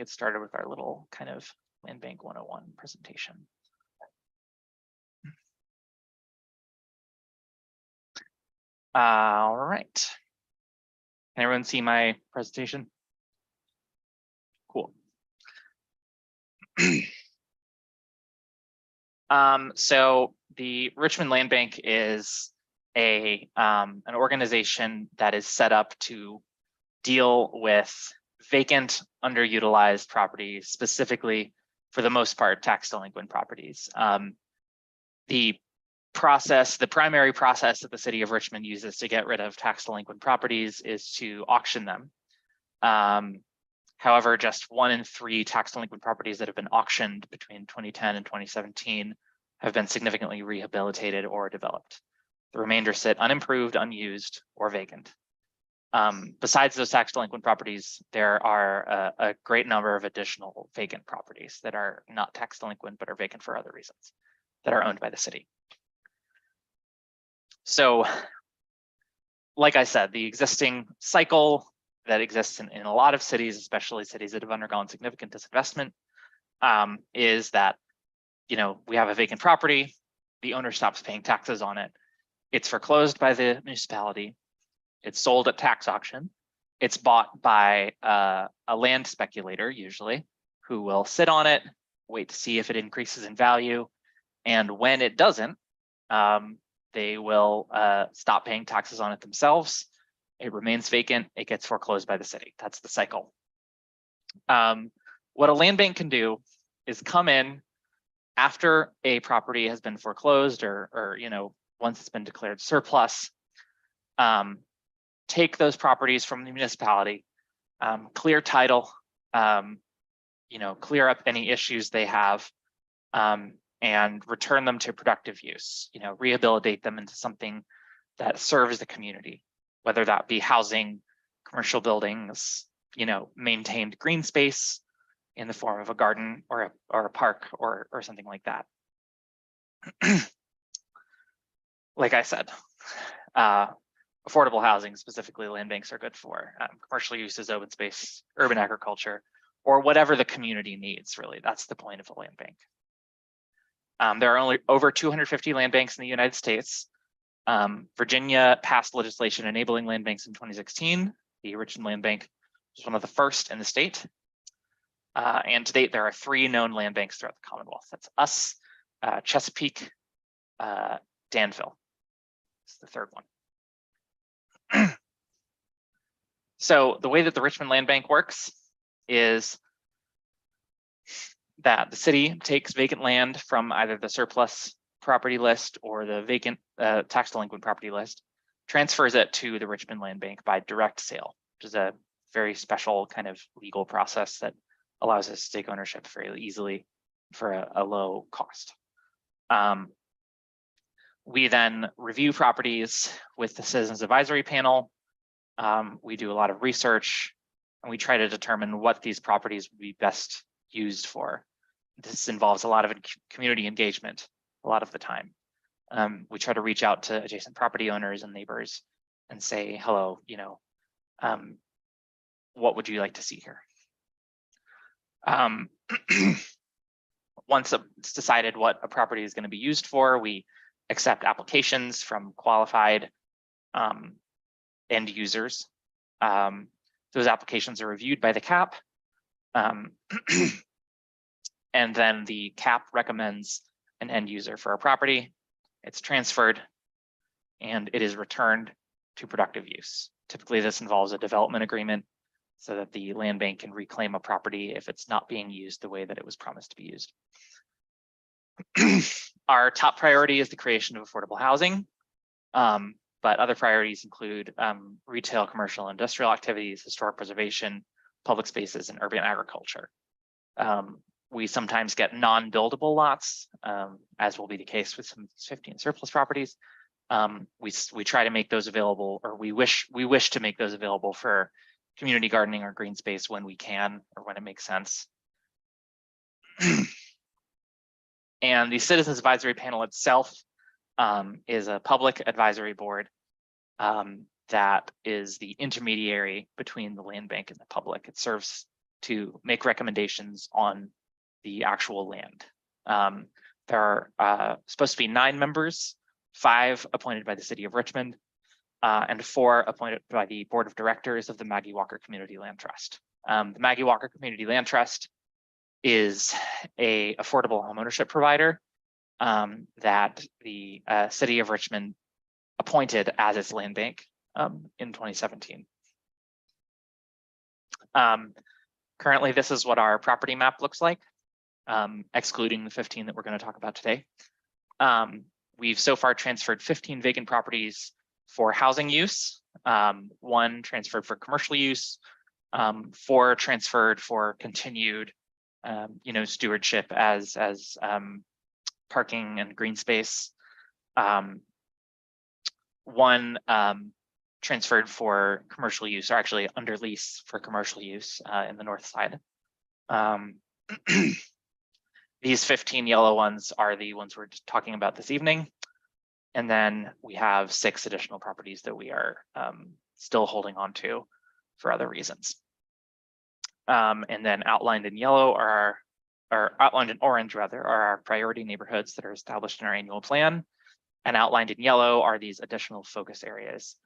get started with our little kind of Land Bank 101 presentation. All right. Can everyone see my presentation? Cool. So the Richmond Land Bank is an organization that is set up to deal with vacant, underutilized properties, specifically, for the most part, tax delinquent properties. The primary process that the city of Richmond uses to get rid of tax delinquent properties is to auction them. However, just 1 in 3 tax delinquent properties that have been auctioned between 2010 and 2017 have been significantly rehabilitated or developed. The remainder sit unimproved, unused, or vacant. Besides those tax delinquent properties, there are a great number of additional vacant properties that are not tax delinquent, but are vacant for other reasons, that are owned by the city. So, like I said, the existing cycle that exists in a lot of cities, especially cities that have undergone significant disinvestment, is that, you know, we have a vacant property, the owner stops paying taxes on it, it's foreclosed by the municipality, it's sold at tax auction, it's bought by a land speculator, usually, who will sit on it, wait to see if it increases in value, and when it doesn't, they will stop paying taxes on it themselves. It remains vacant, it gets foreclosed by the city. That's the cycle. What a land bank can do is come in after a property has been foreclosed or you know, once it's been declared surplus, take those properties from the municipality, clear title, you know, clear up any issues they have, and return them to productive use, you know, rehabilitate them into something that serves the community, whether that be housing, commercial buildings, you know, maintained green space in the form of a garden or a park or something like that. Like I said, affordable housing, specifically land banks, are good for. Commercial uses, open space, urban agriculture, or whatever the community needs, really. That's the point of a land bank. There are only over 250 land banks in the United States. Virginia passed legislation enabling land banks in 2016. The Richmond Land Bank was one of the first in the state. And to date, there are 3 known land banks throughout the Commonwealth. That's us, Chesapeake, Danville. It's the third one. So the way that the Richmond Land Bank works is that the city takes vacant land from either the surplus property list or the vacant tax delinquent property list, transfers it to the Richmond Land Bank by direct sale, which is a very special kind of legal process that allows us to take ownership very easily for a low cost. We then review properties with the Citizens Advisory Panel. We do a lot of research, and we try to determine what these properties would be best used for. This involves a lot of community engagement a lot of the time. We try to reach out to adjacent property owners and neighbors and say, hello, you know, what would you like to see here? Once it's decided what a property is going to be used for, we accept applications from qualified end users. Those applications are reviewed by the CAP. And then the CAP recommends an end user for a property. It's transferred and it is returned to productive use. Typically, this involves a development agreement so that the land bank can reclaim a property if it's not being used the way that it was promised to be used. Our top priority is the creation of affordable housing, but other priorities include retail, commercial, industrial activities, historic preservation, public spaces, and urban agriculture. We sometimes get non-buildable lots, as will be the case with some 50 surplus properties. We try to make those available, or we wish to make those available for community gardening or green space when we can or when it makes sense. And the Citizens Advisory Panel itself is a public advisory board that is the intermediary between the land bank and the public. It serves to make recommendations on the actual land. There are supposed to be 9 members, 5 appointed by the city of Richmond, and 4 appointed by the board of directors of the Maggie Walker Community Land Trust. The Maggie Walker Community Land Trust is a affordable homeownership provider that the city of Richmond appointed as its land bank in 2017. Currently, this is what our property map looks like, excluding the 15 that we're going to talk about today. We've so far transferred 15 vacant properties for housing use, 1 transferred for commercial use, 4 transferred for continued, stewardship as parking and green space. 1 transferred for commercial use, or actually under lease for commercial use in the north side. These 15 yellow ones are the ones we're talking about this evening. And then we have 6 additional properties that we are still holding on to for other reasons. And then outlined in yellow are outlined in orange rather, are our priority neighborhoods that are established in our annual plan. And outlined in yellow are these additional focus areas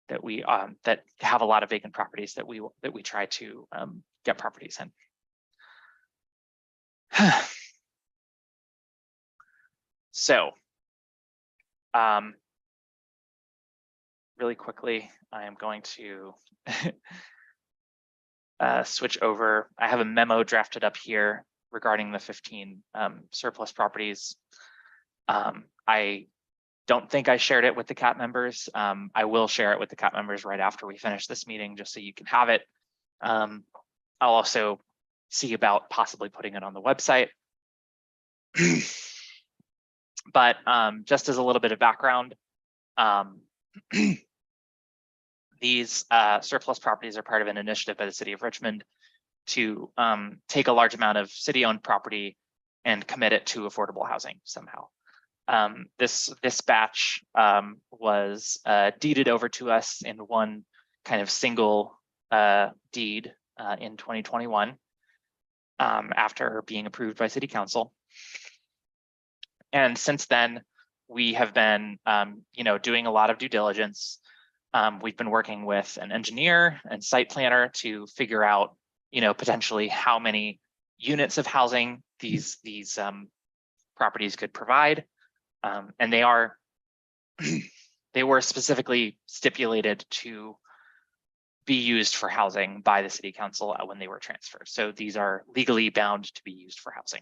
that we that have a lot of vacant properties that we try to get properties in. So, really quickly, I am going to switch over. I have a memo drafted up here regarding the 15 surplus properties. I don't think I shared it with the CAT members. I will share it with the CAT members right after we finish this meeting, just so you can have it. I'll also see about possibly putting it on the website. But just as a little bit of background, these surplus properties are part of an initiative by the city of Richmond to take a large amount of city-owned property and commit it to affordable housing somehow. This batch was deeded over to us in one kind of single deed in 2021 after being approved by City Council. And since then, we have been, doing a lot of due diligence. We've been working with an engineer and site planner to figure out, potentially how many units of housing these properties could provide. And they were specifically stipulated to be used for housing by the City Council when they were transferred. So these are legally bound to be used for housing.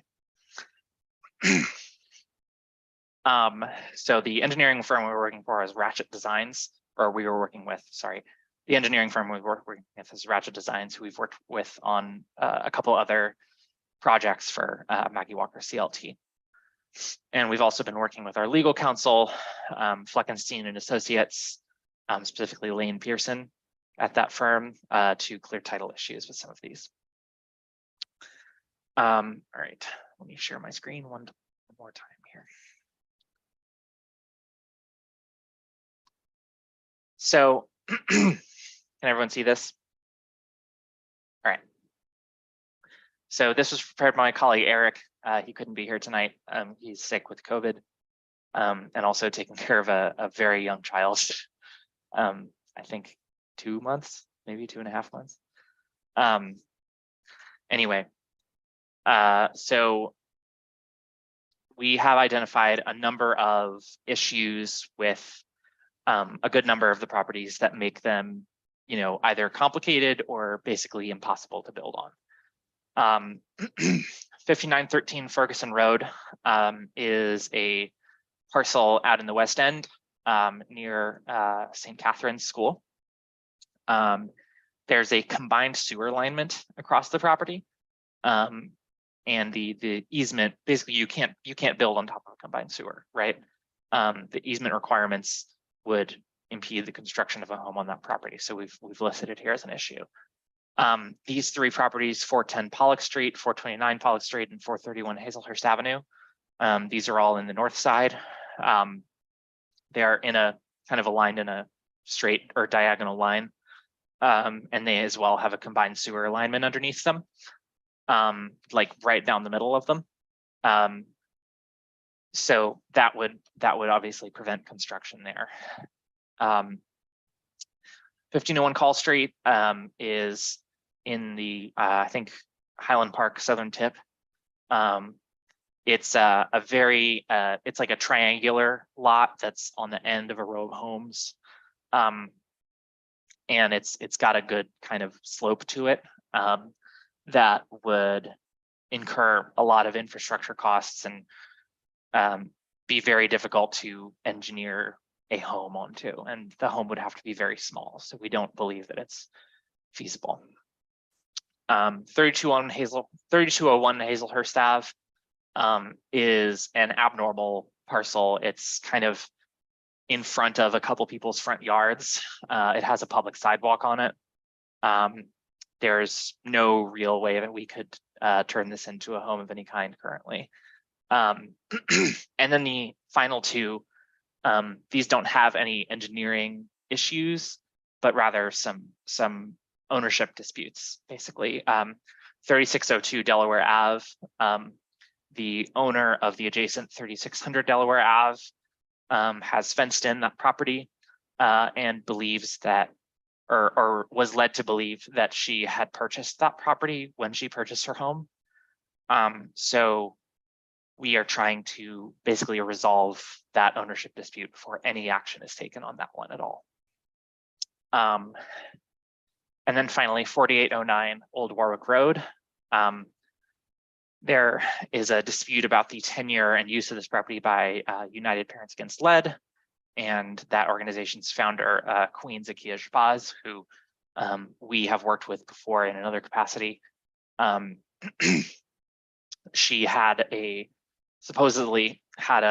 So the engineering firm we were working for is Ratchet Designs, or we were working with, sorry. The engineering firm we were working with is Ratchet Designs, who we've worked with on a couple other projects for Maggie Walker CLT. And we've also been working with our legal counsel, Fleckenstein and Associates, specifically Lane Pearson at that firm, to clear title issues with some of these. All right, let me share my screen one more time here. So can everyone see this? All right. So this was prepared by my colleague, Eric. He couldn't be here tonight. He's sick with COVID and also taking care of a very young child. I think 2 months, maybe 2.5 months. Anyway, so we have identified a number of issues with a good number of the properties that make them, either complicated or basically impossible to build on. 5913 Ferguson Road is a parcel out in the West End near St. Catherine's School. There's a combined sewer alignment across the property. And the easement, basically you can't build on top of a combined sewer, right? The easement requirements would impede the construction of a home on that property. So we've listed it here as an issue. These 3 properties, 410 Pollock Street, 429 Pollock Street, and 431 Hazelhurst Avenue. These are all in the north side. They are in a kind of aligned in a straight or diagonal line. and they as well have a combined sewer alignment underneath them, like right down the middle of them. So that would obviously prevent construction there. 1501 Call Street is in the I think Highland Park southern tip. It's a very it's like a triangular lot that's on the end of a row of homes, and it's got a good kind of slope to it that would incur a lot of infrastructure costs and be very difficult to engineer a home onto, and the home would have to be very small. So we don't believe that it's feasible. 3201 Hazelhurst Ave is an abnormal parcel. It's kind of in front of a couple people's front yards. It has a public sidewalk on it. There's no real way that we could turn this into a home of any kind currently. And then the final two, these don't have any engineering issues, but rather some ownership disputes, basically. 3602 Delaware Ave, the owner of the adjacent 3600 Delaware Ave has fenced in that property and believes that, or was led to believe that she had purchased that property when she purchased her home. So we are trying to basically resolve that ownership dispute before any action is taken on that one at all. And then finally, 4809 Old Warwick Road. There is a dispute about the tenure and use of this property by United Parents Against Lead, and that organization's founder, Queen Zakia Shabazz, who we have worked with before in another capacity. She had allegedly had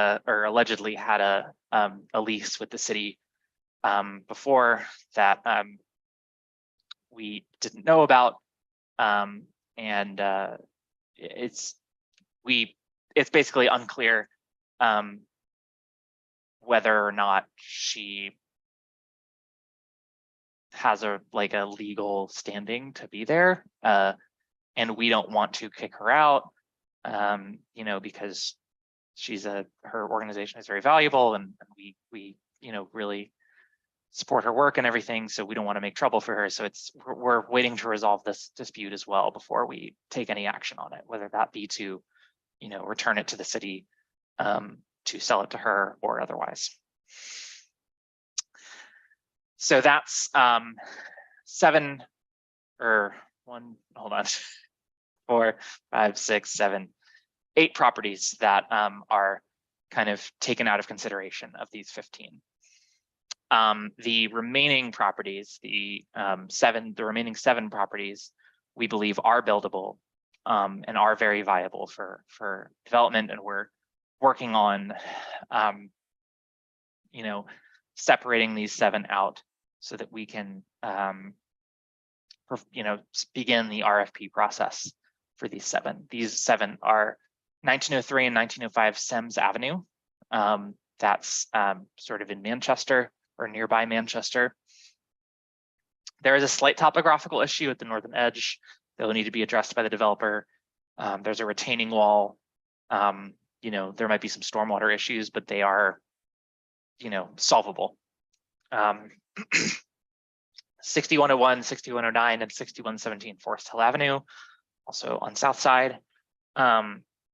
a lease with the city before that we didn't know about, and it's basically unclear whether or not she has a legal standing to be there, and we don't want to kick her out, because her organization is very valuable, and we really support her work and everything, so we don't want to make trouble for her. So we're waiting to resolve this dispute as well before we take any action on it, whether that be to return it to the city, to sell it to her, or otherwise. So that's 7 or 1, hold on, 4, 5, 6, 7, 8 properties that are kind of taken out of consideration of these 15. The remaining properties, the remaining 7 properties, we believe are buildable and are very viable for development, and we're working on separating these 7 out so that we can begin the RFP process for these 7. These 7 are 1903 and 1905 Semmes Avenue. That's sort of in Manchester, or nearby Manchester. There is a slight topographical issue at the northern edge that will need to be addressed by the developer. There's a retaining wall. There might be some stormwater issues, but they are, solvable. 6101, 6109, and 6117 Forest Hill Avenue, also on south side.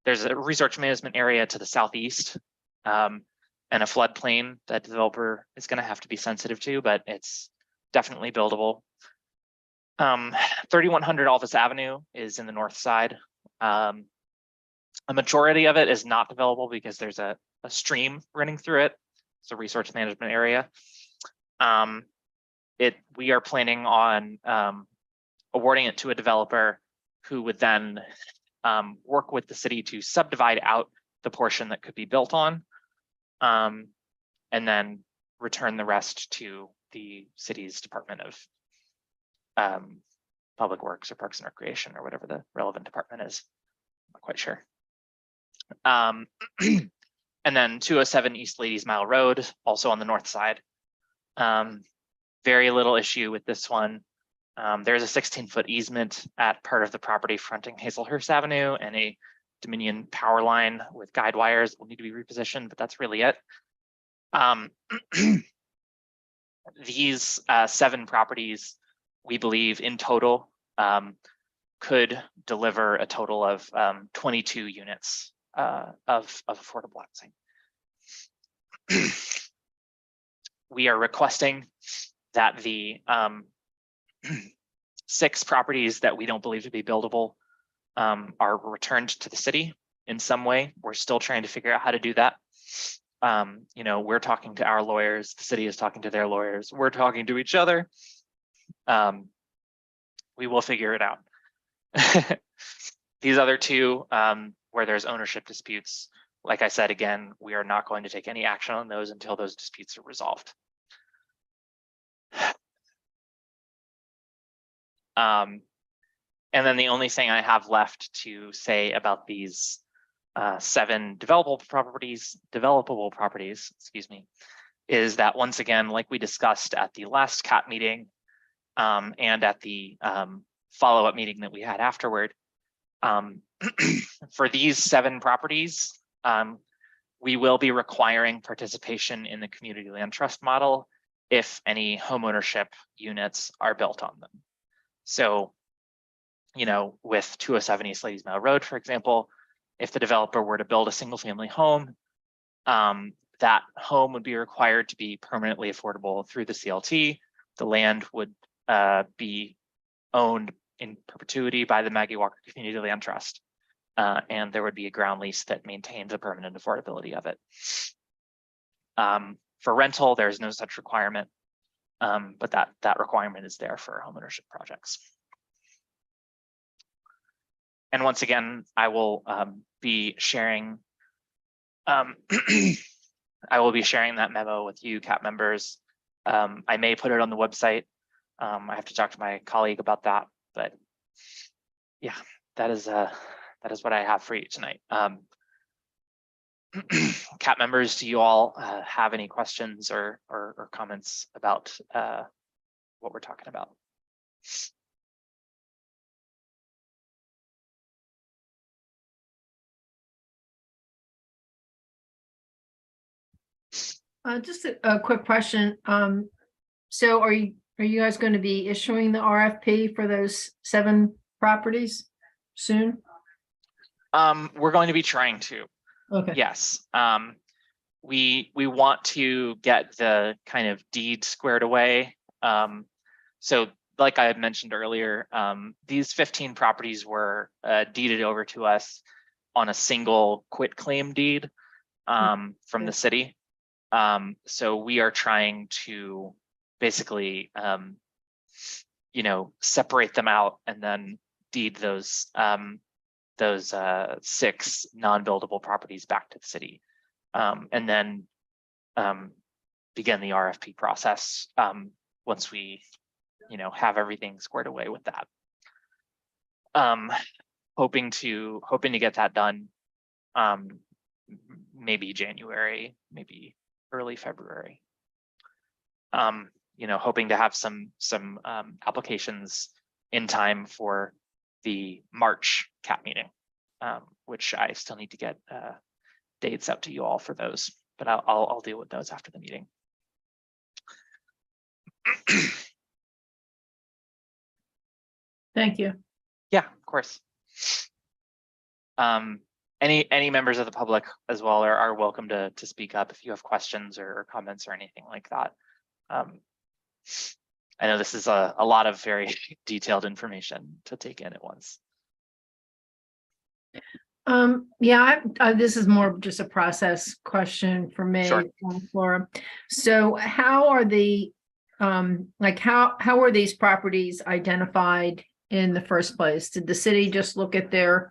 There's a research management area to the southeast, and a floodplain that the developer is going to have to be sensitive to, but it's definitely buildable. 3100 Alvis Avenue is in the north side. A majority of it is not developable because there's a stream running through it. It's a resource management area. We are planning on awarding it to a developer who would then work with the city to subdivide out the portion that could be built on, and then return the rest to the city's Department of Public Works or Parks and Recreation, or whatever the relevant department is. I'm not quite sure. And then 207 East Ladies Mile Road, also on the north side. Very little issue with this one. There's a 16-foot easement at part of the property fronting Hazelhurst Avenue, and a Dominion power line with guide wires will need to be repositioned, but that's really it. These 7 properties, we believe in total, could deliver a total of 22 units of affordable housing. We are requesting that the 6 properties that we don't believe to be buildable are returned to the city in some way. We're still trying to figure out how to do that. You know, we're talking to our lawyers, the city is talking to their lawyers, we're talking to each other. We will figure it out. These other 2, where there's ownership disputes, like I said, again, we are not going to take any action on those until those disputes are resolved. And then the only thing I have left to say about these 7 developable properties, excuse me, is that once again, like we discussed at the last CAT meeting and at the follow-up meeting that we had afterward, for these 7 properties, we will be requiring participation in the community land trust model if any homeownership units are built on them. So, you know, with 207 East Ladies Mill Road, for example, if the developer were to build a single family home, that home would be required to be permanently affordable through the CLT. The land would be owned in perpetuity by the Maggie Walker Community Land Trust. And there would be a ground lease that maintains the permanent affordability of it. For rental, there's no such requirement, but that requirement is there for homeownership projects. And once again, I will be sharing I will be sharing that memo with you, CAT members. I may put it on the website. I have to talk to my colleague about that, but yeah, that is what I have for you tonight. CAT members, do you all have any questions or comments about what we're talking about? Just a quick question. So are you guys going to be issuing the RFP for those 7 properties soon? We're going to be trying to. Okay. Yes. We want to get the kind of deed squared away. So like I had mentioned earlier, these 15 properties were deeded over to us on a single quitclaim deed from the city. So we are trying to basically, you know, separate them out and then deed those 6 non-buildable properties back to the city, and then begin the RFP process once we, you know, have everything squared away with that. Hoping to get that done, maybe January, maybe early February. You know, hoping to have some applications in time for the March CAT meeting, which I still need to get dates out to you all for those, but I'll deal with those after the meeting. Thank you. Yeah, of course. Any members of the public as well are welcome to speak up if you have questions or comments or anything like that. I know this is a lot of very detailed information to take in at once. Yeah, this is more just a process question for me, Sure. Laura. So how are the like how are these properties identified in the first place? Did the city just look at their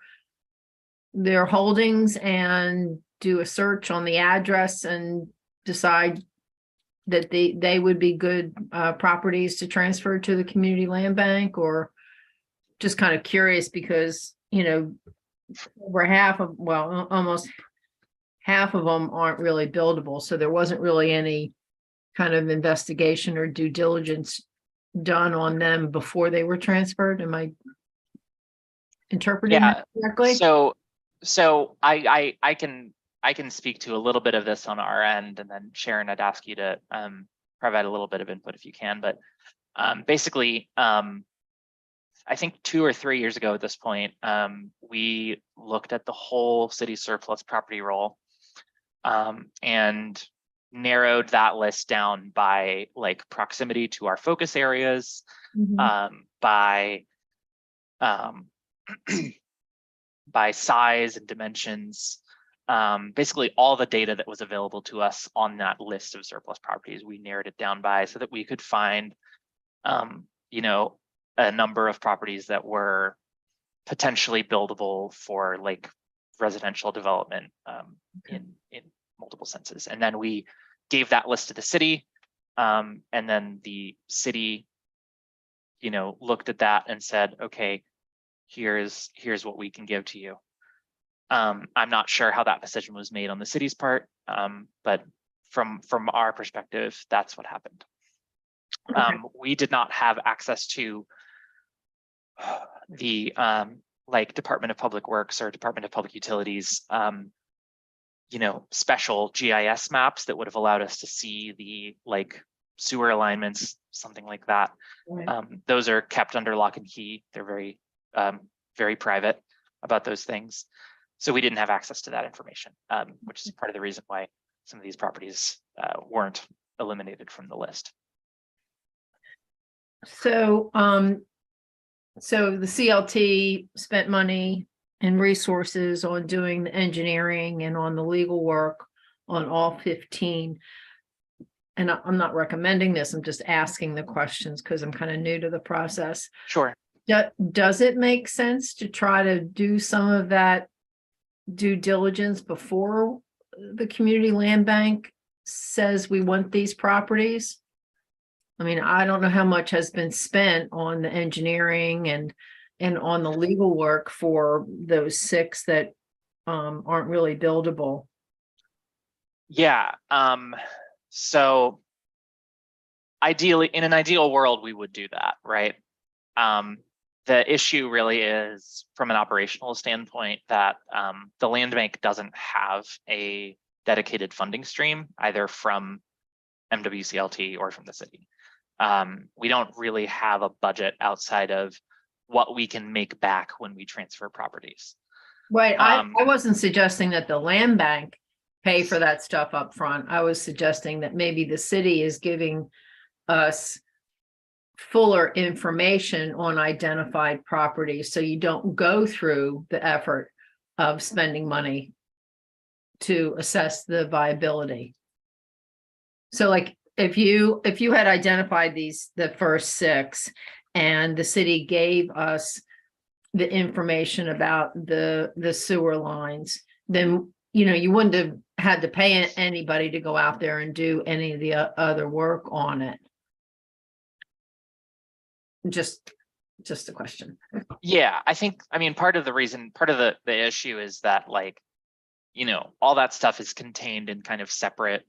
holdings and do a search on the address and decide that they would be good properties to transfer to the community land bank? Or just kind of curious because, you know, almost half of them aren't really buildable. So there wasn't really any kind of investigation or due diligence done on them before they were transferred. Am I interpreting Yeah. that correctly? So I can speak to a little bit of this on our end, and then Sharon, I'd ask you to provide a little bit of input if you can. But basically, I think 2 or 3 years ago at this point, we looked at the whole city surplus property roll and narrowed that list down by like proximity to our focus areas, by by size and dimensions. Basically all the data that was available to us on that list of surplus properties, we narrowed it down by so that we could find, you know, a number of properties that were potentially buildable for like residential development in multiple senses. And then we gave that list to the city, and then the city, you know, looked at that and said, okay, here's what we can give to you. I'm not sure how that decision was made on the city's part, but from our perspective, that's what happened. Okay. We did not have access to the like Department of Public Works or Department of Public Utilities, you know, special GIS maps that would have allowed us to see the like sewer alignments, something like that. Right. Those are kept under lock and key. They're very private about those things. So we didn't have access to that information, which is part of the reason why some of these properties weren't eliminated from the list. So, so the CLT spent money and resources on doing the engineering and on the legal work on all 15. And I'm not recommending this, I'm just asking the questions because I'm kind of new to the process. Sure. Does it make sense to try to do some of that due diligence before the community land bank says we want these properties? I mean, I don't know how much has been spent on the engineering and on the legal work for those 6 that aren't really buildable. Yeah. So ideally, in an ideal world, we would do that, right? The issue really is from an operational standpoint that the land bank doesn't have a dedicated funding stream either from MWCLT or from the city. We don't really have a budget outside of what we can make back when we transfer properties. Right. I wasn't suggesting that the land bank pay for that stuff up front. I was suggesting that maybe the city is giving us fuller information on identified properties so you don't go through the effort of spending money to assess the viability. So like if you had identified the first 6 and the city gave us the information about the sewer lines, then you know you wouldn't have had to pay anybody to go out there and do any of the other work on it. Just a question. Yeah, I mean, part of the issue is that, like, you know, all that stuff is contained in kind of separate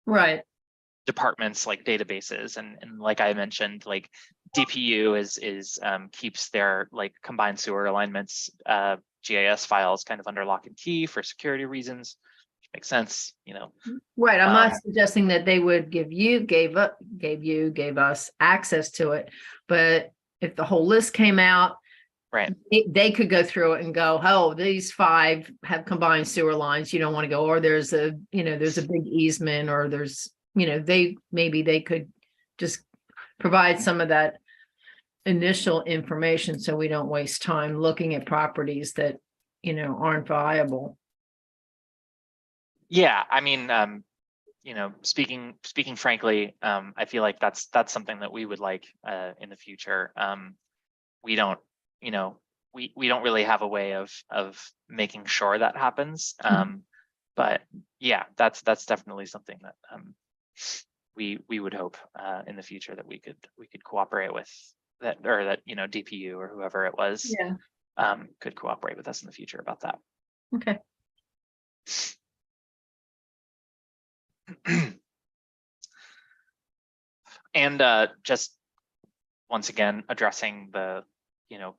Right. departments like databases, and like I mentioned, like DPU is keeps their like combined sewer alignments GIS files kind of under lock and key for security reasons, which makes sense, you know. Right. I'm not suggesting that they would gave us access to it, but if the whole list came out, right, they could go through it and go, oh, these 5 have combined sewer lines, you don't want to go, or there's a big easement, or there's, you know, they could just provide some of that initial information so we don't waste time looking at properties that, you know, aren't viable. yeah, I mean, you know, speaking frankly, I feel like that's something that we would like in the future. We don't, you know, we don't really have a way of making sure that happens. But yeah, that's definitely something that we would hope in the future that we could cooperate with that, or that, you know, DPU or whoever it was, could cooperate with us in the future about that. Okay. And just once again, addressing the,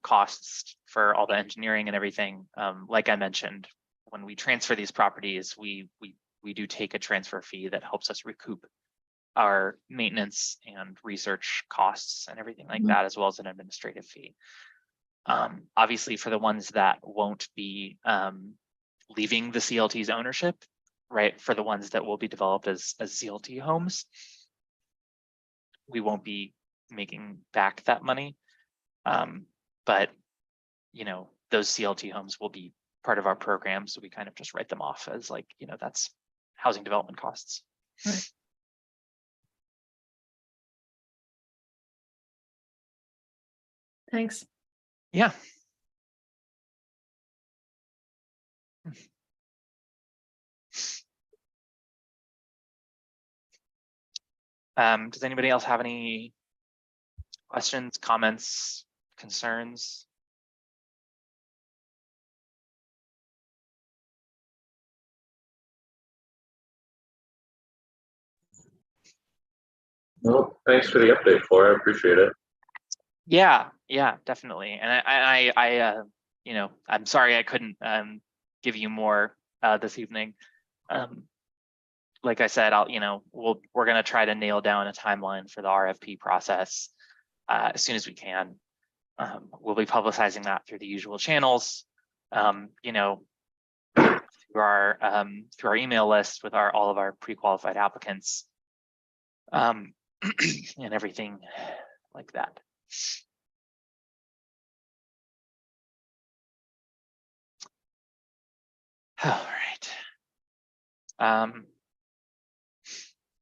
costs for all the engineering and everything. Like I mentioned, when we transfer these properties, we do take a transfer fee that helps us recoup our maintenance and research costs and everything like that, as well as an administrative fee. Obviously, for the ones that won't be leaving the CLT's ownership, right, for the ones that will be developed as CLT homes, we won't be making back that money. But, those CLT homes will be part of our program. So we kind of just write them off as like, that's housing development costs. Right. Thanks. Yeah. Does anybody else have any questions, comments, concerns? Well, thanks for the update, Flora. I appreciate it. Yeah, definitely. And I'm sorry I couldn't give you more this evening. Like I said, we're going to try to nail down a timeline for the RFP process as soon as we can. We'll be publicizing that through the usual channels, through our email list with all of our pre-qualified applicants, and everything like that. All right.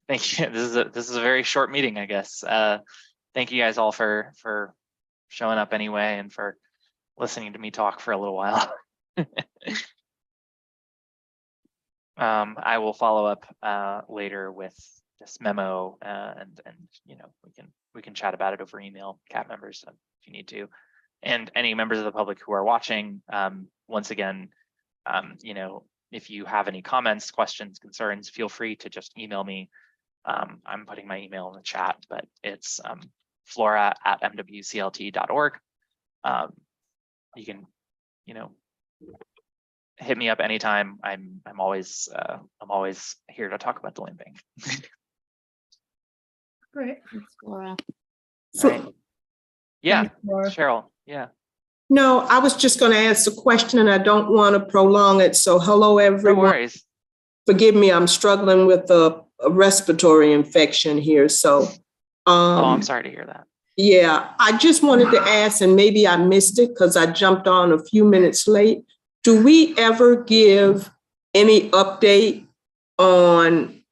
Thank you. This is a very short meeting, I guess. Thank you guys all for showing up anyway and for listening to me talk for a little while. I will follow up later with this memo, and we can chat about it over email, CAT members, if you need to, and any members of the public who are watching. Once again, if you have any comments, questions, concerns, feel free to just email me. I'm putting my email in the chat, but it's flora@mwclt.org. You can, hit me up anytime. I'm always here to talk about the land bank. Great. Thanks, Laura. Right. Yeah, Thanks, Laura. Cheryl. Yeah. No, I was just going to ask a question and I don't want to prolong it. So hello, No everyone. worries. Forgive me, I'm struggling with a respiratory infection here. So, Oh, I'm sorry to hear that. yeah, I just wanted to ask, and maybe I missed it because I jumped on a few minutes late. Do we ever give any update on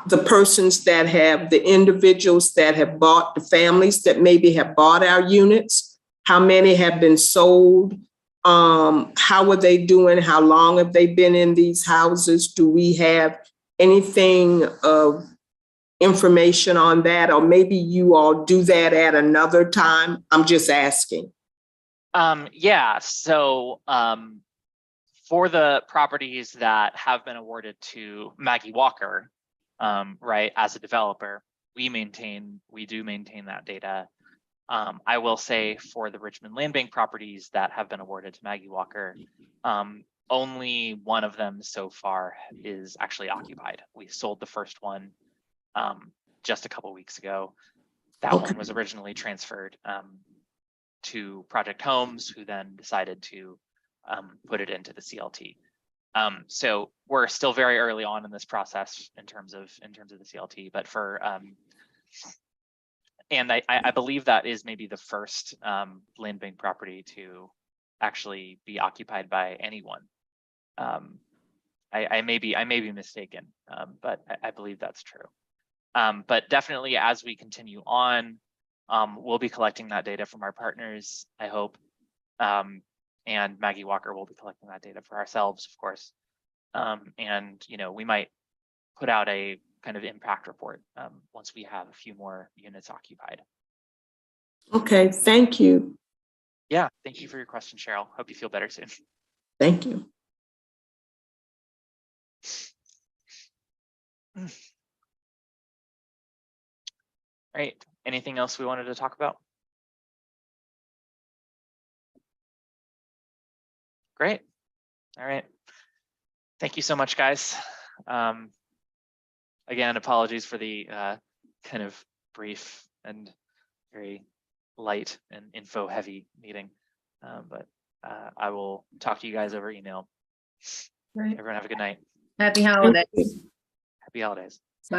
the persons that have, the individuals that have bought, the families that maybe have bought our units? How many have been sold? How are they doing? How long have they been in these houses? Do we have anything of information on that? Or maybe you all do that at another time? I'm just asking. Yeah, so for the properties that have been awarded to Maggie Walker, right, as a developer, we do maintain that data. I will say for the Richmond Land Bank properties that have been awarded to Maggie Walker, only one of them so far is actually occupied. We sold the first one just a couple weeks ago. That one was originally transferred to Project Homes, who then decided to put it into the CLT. So we're still very early on in this process in terms of the CLT, but for and I believe that is maybe the first land bank property to actually be occupied by anyone. I may be mistaken, but I believe that's true. But definitely as we continue on, we'll be collecting that data from our partners, I hope. And Maggie Walker will be collecting that data for ourselves, of course. And we might put out a kind of impact report once we have a few more units occupied. Okay, thank you. Yeah, thank you for your question, Cheryl. Hope you feel better soon. Thank you. Right. Anything else we wanted to talk about? Great. All right. Thank you so much, guys. Again, apologies for the kind of brief and very light and info heavy meeting. But I will talk to you guys over email. Right. Everyone have a good night. Happy holidays. Happy holidays. Bye.